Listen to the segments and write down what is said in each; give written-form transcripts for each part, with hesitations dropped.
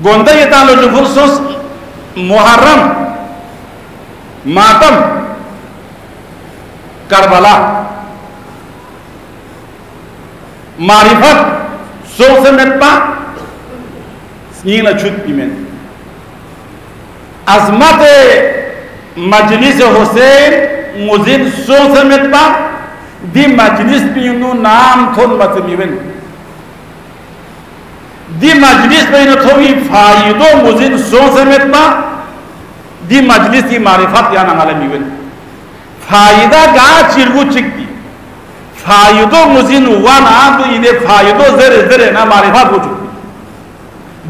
Gonda yetan lo jufursus Muharram Matam Karbala Marifat Source metpa Snila chut pimen Azmate Majlis Hussein Muzin Source metpa Di Majlis pinu naam thon matmiwen Di Majlis pinu thowi faido Muzin Source metpa Di Majlis di Marifat yana ngalamiwen Faida ga chirgu chikti Faido muzin wana to ide faido zere zere na marifat ho chukti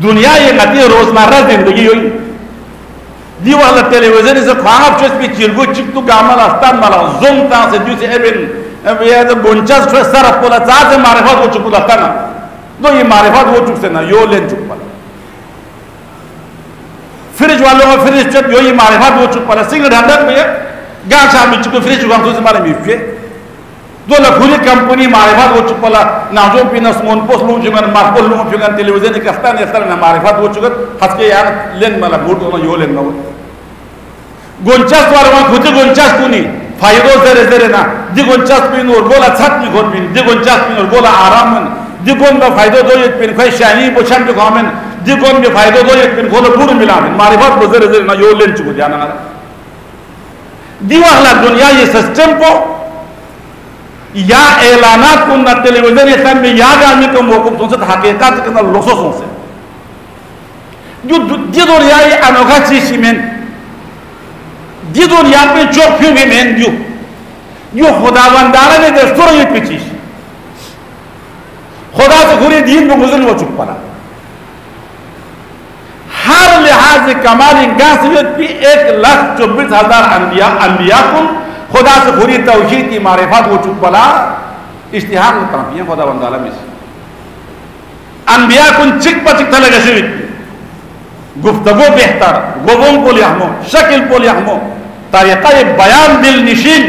दुनिया ये गति रोजमर्रा जिंदगी हुई दी वाला television से ख्वाब चुस भी चिरगु चिक्तु गामल अस्तान माला जोम ता से जुसे एबिन ये तो बुंचस छो सर पोला चा से मारिफत हो चुकु लगता ना दो ये मारिफत हो चुक से ना यो लेन चुक पला फ्रिज वालों का फ्रिज चुप यो ये मारिफत हो चुक पला सिंगल हंड्रेड में गांचा में चुक फ्रिज वालों तो से मारे मिफे दो लखुरी कंपनी मारिफत हो चुक पला नाजो पिनस मोन पोस लूं जुगन मार्कोल लूं जुगन टेलीविजन के अस्तान अस्तान ना मारिफत हो चुक हस्के यार लेन माला बोट होना यो लेन ना वो गुंचास वालों खुद गुंचास तूनी फायदो जरे जरे ना दी गुंचास पिन और गोला छत में घोट पिन दी गुंचास पिन और गोला आराम में दी गुन में फायदो दो एक पिन कोई शानी बोचन के कमेंट दी गुन में फायदो दो एक पिन गोला पूर्ण मिला में मारिफत जरे जरे ना यो लेन चुक जाना ना दीवाला दुनिया ये सिस्टम को या ऐलानात को ना टेलीविजन ये टाइम में याद आने को मौक़ तुमसे हकीकत के ना लोसो सोचे जो दुनिया ये अनोखा चीज़ में दी दुनिया में जो क्यों भी में जो खुदावंदारा ने दस्तूर ये पिछी खुदा से घुरी दीन को मुझे वो चुप पड़ा हर लिहाज से कमाल इंगासियत भी 1,24,000 अंबिया को खुदा से घुरी तौहीद की मारिफत वो चुप पड़ा इश्तिहार में तरफियाँ खुदावंदारा में से अंबिया को चिक पचिक था लगे से गुफ्तगो बेहतर गोबों को लियामो शक्ल को लियामो तारीक़ा बयान दिल निशीन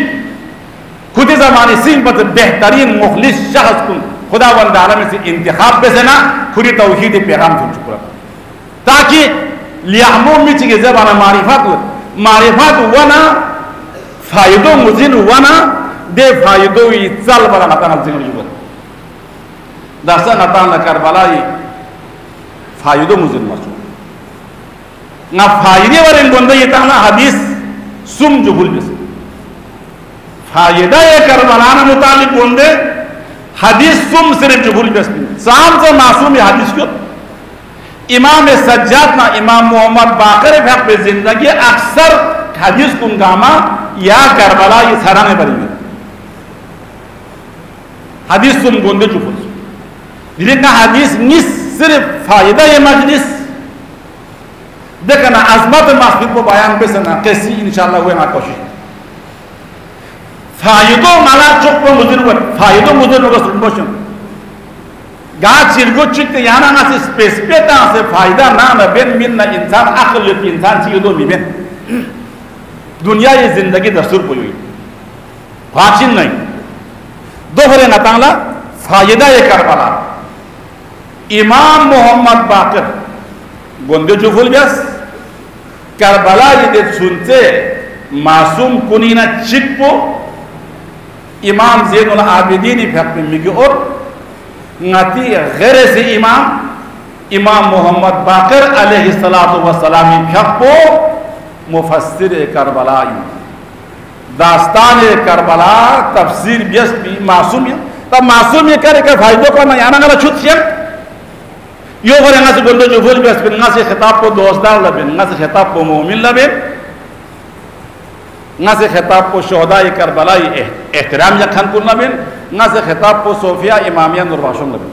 खुद ज़माने सिंह पर बेहतरीन मुखलिस शख्स को खुदावंद आलम से इंतखाब पे से ना खुदी तौहीद पैगाम सुन चुका ताकि लियामो मिची के ज़बान मारिफत वना फ़ायदो मुजिन वना दे फ़ायदो इत्सल बरा नता नज़िंग युवत दर्शन नता नकरबलाई फ़ायदो मुजिन मचू ना फायदे वाले बंदे ये ताना हदीस सुम जो भूल बस फायदा ये करबलाना मुतालिक बंदे हदीस सुम सिर्फ जो भूल बस साम से मासूम ये हदीस क्यों इमाम सज्जाद ना इमाम मोहम्मद बाकर भक्त पे जिंदगी अक्सर हदीस कुंगामा या करबला ये सराने पड़ी है हदीस सुम बंदे जो भूल लेकिन हदीस निस सिर्फ फायदा ये मजलिस देखना अज़मत मस्जिद को बयान पे सना कैसी इंशाल्लाह हुए ना कोशिश फायदो माला चुप को मुजरवत फायदो मुजरवत सुनबोशन गाज चिरगो चित्ते याना ना से स्पेसिफिकता से फायदा ना बेन मिन ना इंसान अक्ल की इंसान चीज़ दो मिबेन दुनिया ये जिंदगी दस्तूर को हुई फाशिन नहीं दोहरे नतांगला फायदा ये करबला इमाम मोहम्मद बाकर गोंदे जो फुल गैस करबला ये सुनते मासूम कुनीना चिक्पो इमाम ज़ैनुल आबिदीन फैक्ट मिगे और नाती गैर से इमाम मोहम्मद बाकर अलैहिस्सलातु वस्सलाम फैक्टो मुफस्सिर करबला दास्तान करबला तफसीर बियस भी मासूम है तब मासूम ये करे के फायदों को ना याना गला छुट सियम यो करे ना से बंदो जो बोल बस ना से खिताब को दोस्तार लबे ना से खिताब को मोमिन लबे ना से खिताब को शोहदा करबला एहतराम यखन कुल लबे ना से खिताब को सोफिया इमामिया नुरवाशुम लबे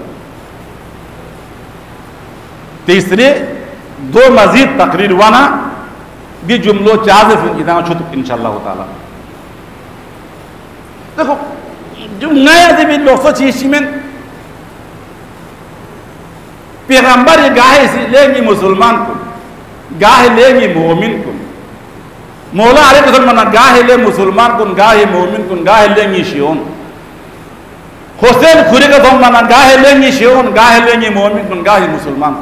तीसरे दो मजीद तकरीर वाना भी जुमलो चाज़िफ इतना छुट इंशाअल्लाह ताला देखो जो नया से भी लोग चीज़ में पैगंबर ये गाहे से लेंगी मुसलमान को गाहे लेंगी मोमिन को मौला अरे मुसलमान गाहे ले मुसलमान को गाहे मोमिन को गाहे लेंगी शियोन हुसैन खुरे का फरमाना गाहे लेंगी शियोन गाहे लेंगी मोमिन को गाहे मुसलमान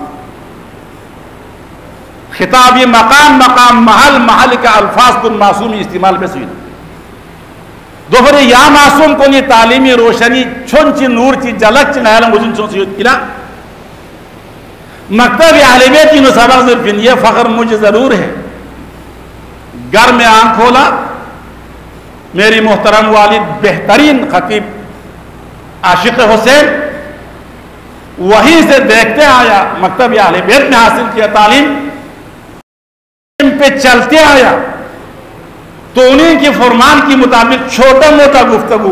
खिताबी मकाम मकाम महल महल का अल्फाज कुन मासूमी इस्तेमाल बेसुई दोहरे या मासूम को ये तालीमी रोशनी छोन ची नूर ची जलक ची नयाल मुझुन चों से किला मकतब अहले बैत की सबक ज़रूर ये फ़ख्र मुझे ज़रूर है। घर में आँख खोला, मेरी मोहतरम वालिद बेहतरीन खतीब आशिक़ हुसैन वहीं से देखते आया, मकतब अहले बैत में हासिल किया तालीम पे चलते आया, तो उन्हीं के फरमान के मुताबिक छोटा मोटा गुफ्तगू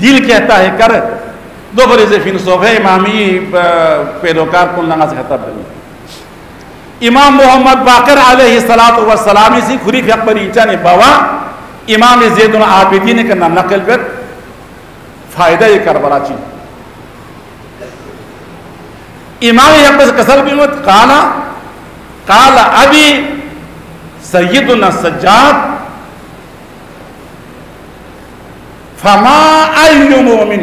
दिल कहता है कर दो बरे से फिर सोफे इमामी पैरोकार को लंगा से खतब बनी इमाम मोहम्मद बाकर अलैहिस्सलातु वस्सलाम इसी खुरीफ अकबर ईचा ने बावा इमाम ज़ैनुल आबिदीन का नाम नकल कर फायदा ये करबला ची इमाम अकबर कसल भी मत काला काला अभी सय्यदुना सज्जाद फमा अय्यु मुमिन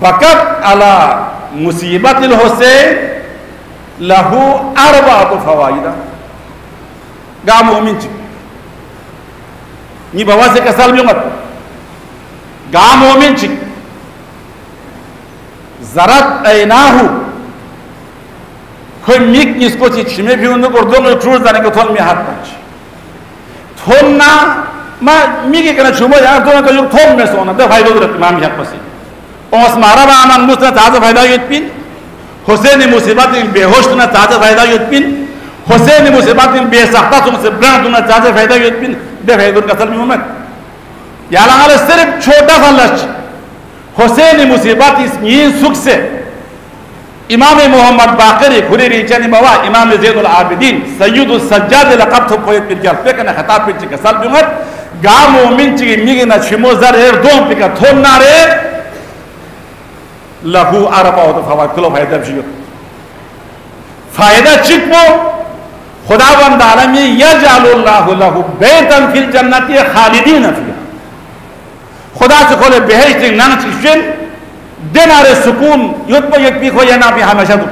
बकत अला मुसीबतिल हुसैन लहू अरबातु फवाइदा गा मोमिन ची नी बाबा से कसल भी मत गा मोमिन ची जरत ऐनाहु कोई मिक इसको चीज में भी उनको दो में ट्रूज जाने को थोन में हाथ पांच थोन ना मैं मिके करना छुमो यार दोनों का युग थोन में सोना तो फायदा उधर इमाम यहाँ पसी और स्मारा बामान मुस्ना ताज़ा फायदा युद्ध हुसैन मुसीबत इन बेहोश तुना ताज़ा फायदा युद्ध हुसैन मुसीबत इन बेसख्ता तुमसे ब्रांड तुना ताज़ा फायदा युद्ध बेफायदा उनका सल में मोहम्मद यार आले सिर्फ छोटा सा लक्ष्य हुसैन मुसीबत इस ये सुख से इमाम मोहम्मद बाकरी खुरी रीचनी बावा इमाम ज़ैनुल आबिदीन सय्यदुस सज्जाद लक़ब तो पोए पिर जल पे कना खताब पिर के सल बिमत गा मोमिन ची मिगे ना छिमो जर एर दो पिका थोन ना रे लहू अरबा तो फवा किलो फायदा बियो फायदा चिपो खुदावंद आलमी यजअलुल्लाहु लहू बैतन फिल जन्नति खालिदीन फिहा खुदा से खोले बेहश्त नन चिशन देनारे सुकून युद्ध पर युद्ध को या ना भी हमेशा तो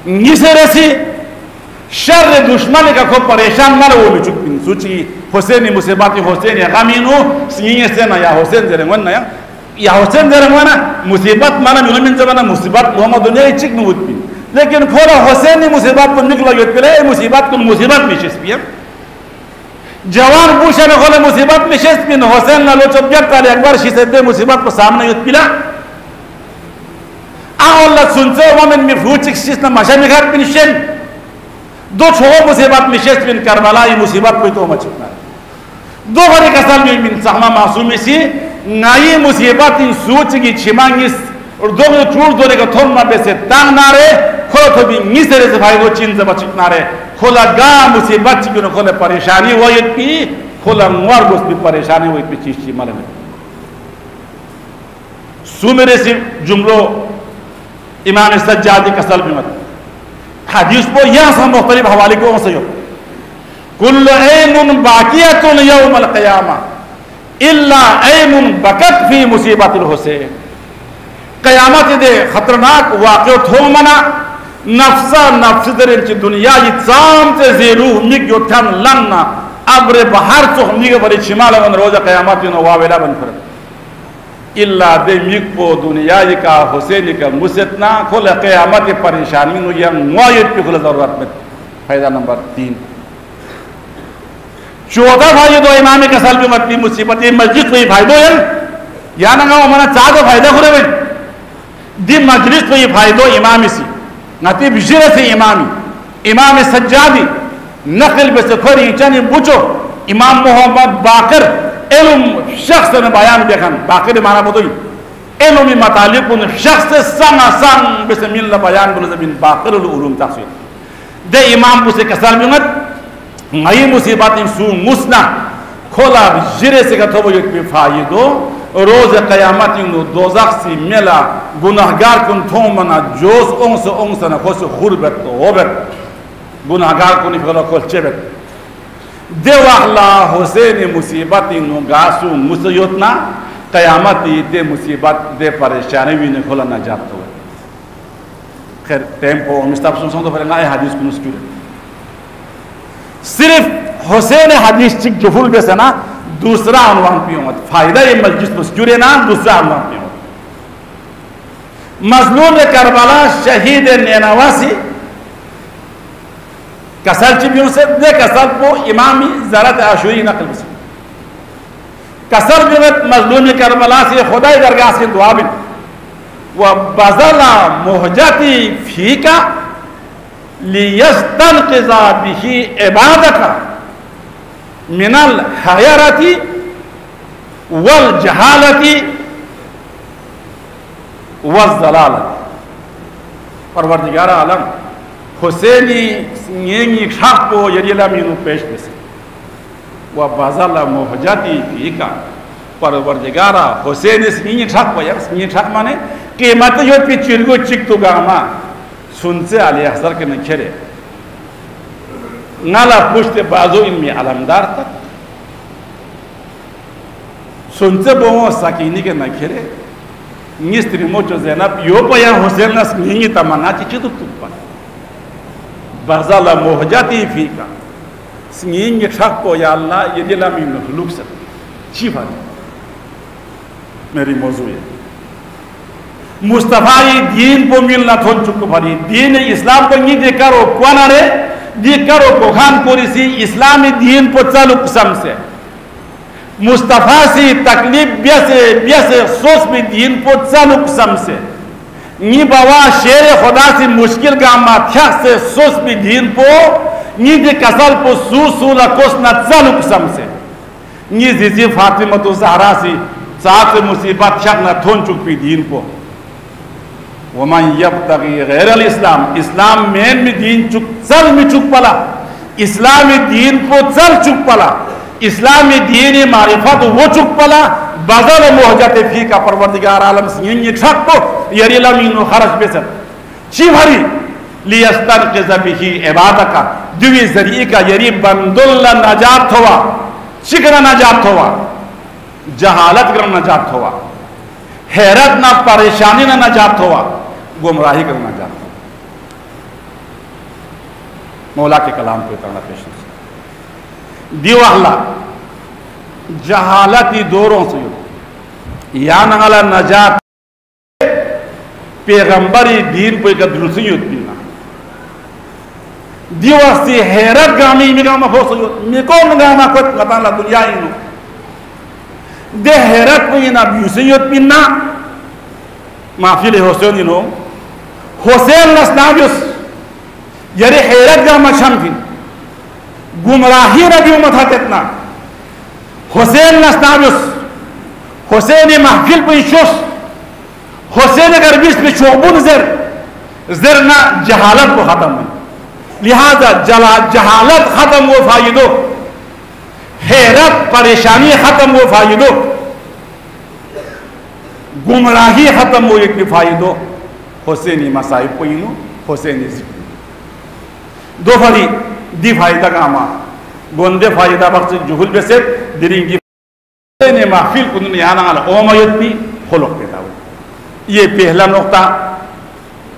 निसे रसी शर्र दुश्मन का को परेशान ना वो भी चुप सूची हुसैन मुसीबत हुसैन या गमीनो सिंह से ना या हुसैन जरंगन ना या हुसैन जरंगन ना मुसीबत माना मिलमिन जमाना मुसीबत मोहम्मद दुनिया चिक न उठपी लेकिन खोला हुसैन मुसीबत को निकला युद्ध पे मुसीबत को मुसीबत में शिस्पिया जवान पूछे न खोले मुसीबत में शेष बिन हुसैन ना लो चुपचाप ताले अकबर शिशे मुसीबत को सामने युद्ध पिला अल्लाह सुनते वमन में फूचिक शिश ना मशा में घर बिन शेन दो छो मुसीबत में शेष बिन करबला ये मुसीबत कोई तो मचुकना दो बड़े कसम में बिन सहमा मासूमी सी नाई मुसीबत इन सूच की छिमांगिस और दो में चूर दोने का थोम ना पे से तांग ना रे खो तो भी मिसरे से भाई वो चीन से बचुकना रे खोला गा मुसीबत की उन्हें खोले परेशानी हुआ ये पी खोला मुआर गोश्त भी परेशानी हुई पी चीज़ ची मालूम है सुमेरे से जुमलो इमाम सज्जादी कसल भी मत हदीस को यह सब मुख्तलिफ हवाले को से हो कुल्लु ऐनुन बाकियतुन यौमल क़ियामा इल्ला ऐनुन बकत फी मुसीबतिल हुसैन क़यामत दे खतरनाक वाक़या थो मना नफ्सा नफ्स दरिन ची दुनिया ये जाम से ज़ेरू मिक योथन लन्ना अब्रे बाहर तो हमनी के बड़े छिमाल वन रोज़ा क़यामत यूँ वावेला बन कर इल्ला दे मिक पो दुनिया ये का हुसैन का मुसतना खोले क़यामत के परेशानी नो यंग मुआयद पे खोले ज़रूरत में फायदा नंबर 3 चौथा भाई दो इमाम के साल भी मत मुसीबत ये मस्जिद कोई फायदो है या ना गाँव मना चाह तो फायदा करे बन दी मजलिस को ये फायदो इमाम सी नती बिजर से इमामी इमाम सज्जादी नकल बस खोरी चने बुचो इमाम मोहम्मद बाकर इल्म शख्स ने बयान देखन बाकर माना बोतो इल्मी मतालिक उन शख्स संग संग बस मिल बयान बोले जमीन बाकर उलूम तफसीर दे इमाम बुसे कसal बिमत नई मुसीबत इन सू मुसना खोला बिजर से का तो ये फायदो रोज क़यामत इन दोज़ख से मिला गुनाहगार कुन थोमना जोश ओंस ना खोस खुरबत तो ओबत गुनाहगार कुन निकलो खोल चेबत देवाला हुसैन मुसीबत इन गासु मुसयोतना क़यामत दे मुसीबत दे परेशानी भी ने खोला ना जातो खैर टेम्पो मिस्ताब सुन तो फिर हदीस को स्टूडेंट सिर्फ हुसैन हदीस चिक जफुल बेसे ना दूसरा अनवान पियों फायदा ये मस्जिद मस्जूरे ना दूसरा अनवान पियों मजलूम करबला शहीद नैनवासी कसर चिबियों से दे कसर को इमामी ज़रत आशूरी नकल बस कसर बिगत मजलूम करबला से खुदा दरगाह से दुआ बिन व बज़ला मुहजती फीका लियस्तनक़िज़ा बिही इबादका मिनल हयरती वल जहालती वल ज़लालती परवरदिगार आलम हुसैनी सिंगी खाको यरीला मीनू पेश बसे व बज़ला मुहजती फीका परवरदिगारा हुसैनी सिंगी खाको यार सिंगी खाक माने कीमत यो पी चिरगो चिक तो गामा सुनसे आले हज़र के नखेरे नाला पुष्ट बाजू इनमें अलमदार तक सुनसे बोमो सकीनी के नखेरे निस्त्री मोचो ज़ैनब यो पया हुसैन नस नहीं तमन्ना चिचु तुप्पा बज़ला मुहजती फीका सिंगी खाक को या अल्लाह ये दिला में लुक सक चीफा मेरी मौजू है मुस्तफ़ाई दीन को मिलना थोन चुक भरी दीन इस्लाम को नहीं देखकर वो कौन रे देखकर वो कोखान कोरिसी इस्लामी दीन को चालू कसम से मुस्तफ़ा सी तकलीफ ब्यासे सोच में दीन को चालू कसम से नी बावा शेर खुदा से मुश्किल गामा थ्याक से सोच में दीन को नी दे कसल को सूला कोस न चालू कसम से नी जिजी फातिमा तो ज़हरा सी साथ मुसीबत थ्याक न थोन चुक भी दीन को वमन यब्तगी गैरल इस्लाम इस्लाम में दीन चुक चल में चुक पला इस्लामी दीन को चल चुक पला इस्लामी दीन मारिफत वो चुक पला बज़ल मुहजत फी का परवरदिगार आलम सिंगी ठक तो यरीला मीनो खरज बेसत ची भरी लियस्तनक़िज़ बिही इबादका दुवी जरिए का यरी बंदुल नजात होवा चिकना नजात होवा जहालत ग्रह नजात होवा हैरत ना परेशानी ना नजात होवा गुमराही करना जाता मौला के कलाम को करना पेश दीवाला जहालती दोरों से या नगला नजात पैगंबरी दीन को एक दुरुस्ती होती दिवसी हैरत गामी मिगामा हो सो मिको मिगामा को कताला दुनिया इनो दे हैरत को इना ब्यूसियत पिन्ना माफिल हुसैन इनो हुसैन नस्नाबियस यरे हैरत गामा शमफिन गुमराही रबी मथातना हुसैन नस्नाबियस हुसैन महफिल पेशोस हुसैन अगर बीच में शोबुन जर ना जहालत को खत्म हुई लिहाजा जहालत खत्म वो फायदो हैरत परेशानी खत्म वो फायदो गुमराही खत्म वो एक फायदो हुसैनी मसाइब को इनो हुसैनी जिक्र दो फरी दी फायदा का आमा गोंदे फायदा बख्श जुहुल बेसे दिरिंगी ने महफिल कुन याना अल ओमयत भी खुलक देता हो ये पहला नुक्ता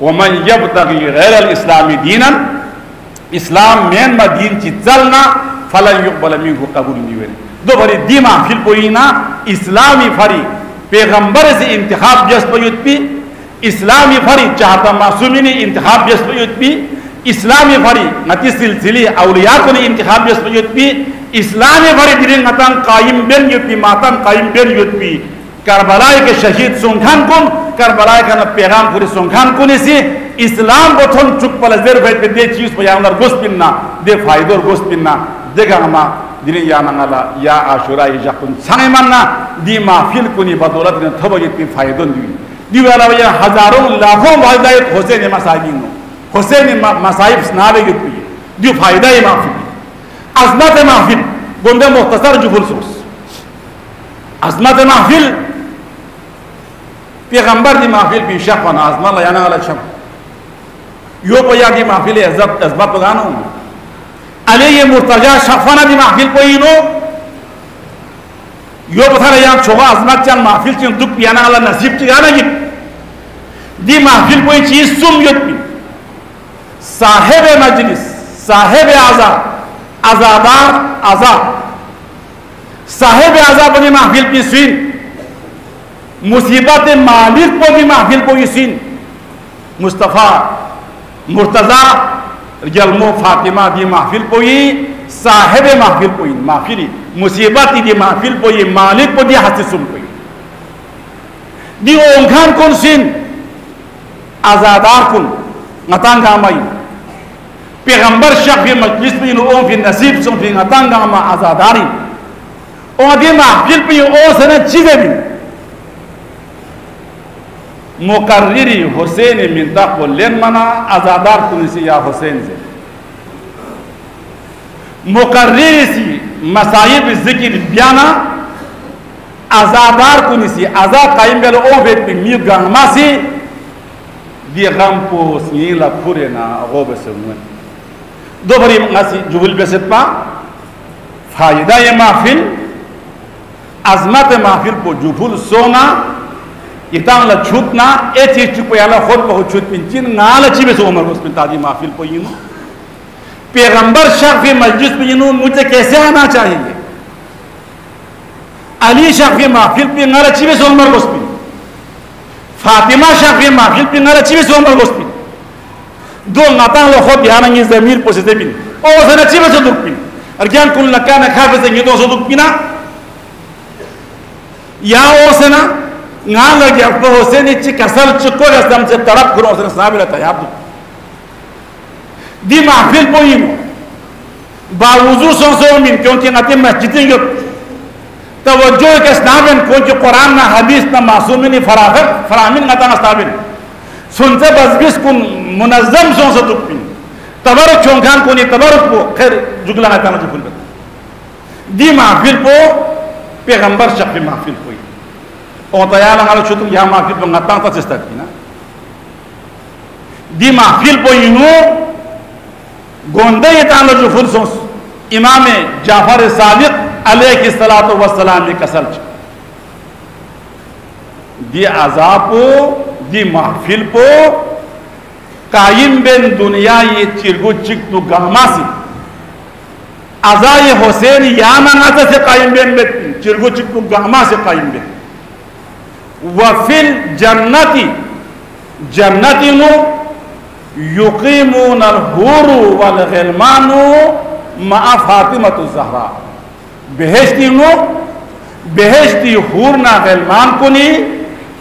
वमन यब्तगी गैरल इस्लामी दीनन इस्लाम मेन मा दीन ची चलना फलन युक़बल मिन्हु कबूल नहीं हुए दो भरी दी महफिल कोई ना इस्लामी फरी पैगंबर से इंतखाब जस्पयुत भी इस्लामी फरी चाहता मासूमी ने इंतखाब जस्पयुत भी इस्लामी फरी नती सिलसिले औलिया को ने इंतखाब जस्पयुत भी इस्लामी फरी दिरे नतन कायम बेन युत मातम कायम बेन युत भी करबला के शहीद सोंखान कुन करबला का न पैगाम पूरे सोंखान कुन से इस्लाम को थोन चुक पल देर बैठ पे दे चीज पे यामर गोश्त पिन्ना दे फायदोर गोश्त पिन्ना देगा हमा दिने या नंगला या आशुरा यजकुन सांगे मानना दी महफिल कुनी बदौलत ने थबो इतनी फायदों दी वाला ये हजारों लाखों वायदायत हुसैन मसाइबिन हुसैन मसाइब स्नाबे युक्ति दी फायदा ये महफिल अजमत महफिल गोंदे मुख्तसर जुबुल सोस अजमत महफिल पैगंबर दी महफिल भी शफ़न आजमा लयाना वाला शम यो पया की महफिल अजब अजमत पगानो अले ये मुर्तजा शफ़ना दी महफिल कोई नो यो पता या छोगा अजमत चन महफिल चन दुख पियाना वाला नसीब चिगाना ये दी महफिल कोई चीज सुम युत भी साहेब मजलिस, साहेब आजा, आजादार आजा, साहेब आजा बनी महफिल की सीन, मुसीबत मालिक को भी महफिल को ये सीन, मुस्तफ़ा मुर्तज़ा जलमो फातिमा दी महफिल को ये साहेब महफिल को ये महफिल मुसीबत दी महफिल को ये मालिक को दी हाथी सुन को दी ओंखान कौन सीन आजादार कुन नतांगा माई पैगंबर शफ़ी मजलिस में ओं फिर नसीब सों फिर नतांगा मा आजादारी और दी महफिल पे ओ सने चीजें भी मुकर्रिरी हुसैन मिंता को लेन मना आजादार कुन से या हुसैन से मुकर्रिरी सी मसाइब जिक्र बयाना आजादार कुन से आजाद कायम बेलो ओ बेट पे मी गंगमा से दी गम पोस ये ला पूरे ना गोब से दो भरी नसी जुबुल बेसत पा फायदा ये महफिल अजमत महफिल को जुबुल सोना इतांग ला छूटना ए चीज चुप याला खुद बहुत छूट पिंचिन नाल अच्छी बेसो उमर को ताजी महफिल को यूं पैगंबर शफ़ी मजलिस में यूं मुझे कैसे आना चाहिए अली शफ़ी महफिल पे नाल अच्छी बेसो उमर को फातिमा शफ़ी महफिल पे नाल अच्छी बेसो उमर को दो नाता लो खुद ध्यान अंगी ज़मीर पोसे बिन ओ सन अच्छी बेसो दुख पिन अर्ज्ञान कुल लक्का न खाफे से ये तो सो दुख पिना या ओ सना ngang lagi apa Hussein ini kasar cukup dalam setarap kurang Hussein sahabat lah tayab tu di mahfil pun ini baruzu sonsor min क्योंकि nanti masjid ini tawajjuh ke sahabat क्योंकि Quran na hadis na मासूम ini faramin ngata sahabat sunse basbis kun munazzam sonsor tu pin tabaruk chongkan kun ini tabaruk po khair jugla ngata na jugul di mahfil po पैगंबर शफ़ी महफिल po और तैयार हमारे शुद्ध यहाँ महफिल पर नतांग तक चेष्टा की ना दी महफिल पर यूं गोंदे ये तांडव जो फुर्सों इमाम जाफर सादिक अलैहिस्सलातु वस्सलाम ने कसर दी अज़ाबो दी महफिल पो कायम बेन दुनिया ये चिरगु चिक तो गामासी अज़ाए हुसैन याना नाते से कायम बेन बेन चिरगु चिक तो गामा से कायम बेन वफिल जन्नती जन्नती नो युकीमून अल-हुरू वल-ग़िलमानु मअ फातिमतु ज़हरा बेहश्ती नो बेहश्ती हूर ना ग़िलमान को नी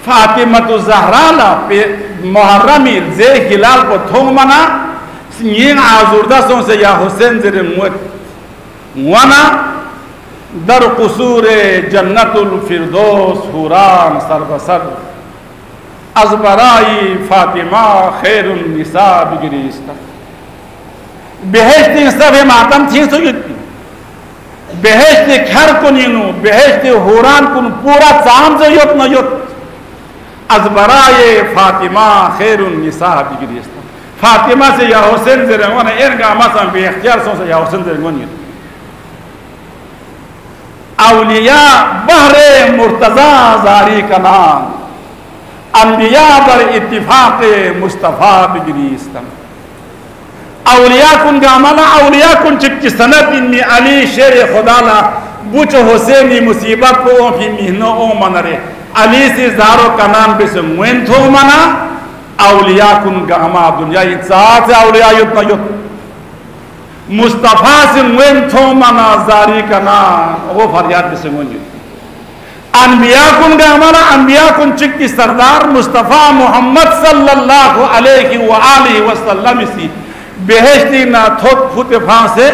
फातिमतु ज़हरा ना पे मुहर्रमी जे हिलाल को थोंग मना ये आज़ुर्दा सों से या हुसैन ज़रे मुआना दर कुसूरे जन्नतुल फिरदौस हुरान सरबसर अज़बराई फातिमा खैरुन निसा बिगरिस्ता बेहश्ती सब मातम थी सो युक्ति बेहश्ती खर कुनीनु बेहश्ती हुरान कुन पूरा चाम से युक्त न युक्त अज़बराई फातिमा खैरुन निसा बिगरिस्ता फातिमा से या हुसैन से रंगोने इनका मसम बेख्तियार सो से या हुसैन से रंगोने औलिया बहरे मुर्तज़ा जारी का नाम अंबिया पर इत्तिफाक मुस्तफ़ा बिगरिस्तम औलिया कुन गामला औलिया कुन चिक्की सनत इन्नी अली शेर खुदाला बुच हुसैनी मुसीबत को भी मिहनो ओ मनरे अली से जारो का नाम बिसे मुइन थो मना औलिया कुन गामा दुनिया इत्सात से औलिया युद्ध न युद्ध मुस्तफ़ा से मुइन थो मना जारी का नाम वो फरियाद बिसे मुइन अनबिया कुन गामला अनबिया कुन चिक्की सरदार मुस्तफ़ा मोहम्मद सल्लल्लाहु अलैहि वसल्लम सी बेहश्ती ना थोक फुते फांसे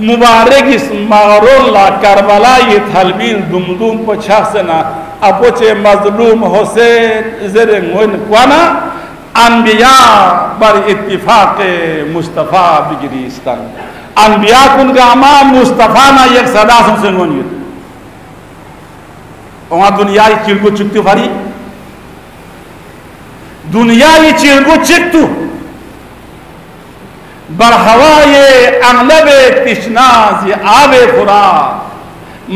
मुबारक इस मारोला करबला ये थलबील दुमदुम पछा से ना अपोचे मजलूम हुसैन ज़रे मुइन क्वाना अनबिया बर इत्तिफाक मुस्तफ़ा बिगरिस्तान अनबिया कुन गामा मुस्तफ़ा ना एक सदा से मुइन वहाँ दुनिया की चिरगु चिक्तु भारी दुनिया की चिरगु चिक्तु बरहवाए अगलबे तिश्नाज आबे फुरा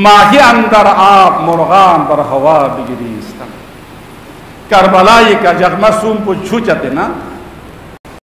माही अंदर आप मुर्गान बरहवा बिगरिस्तान करबलाई का जगमसूम को छू जाते ना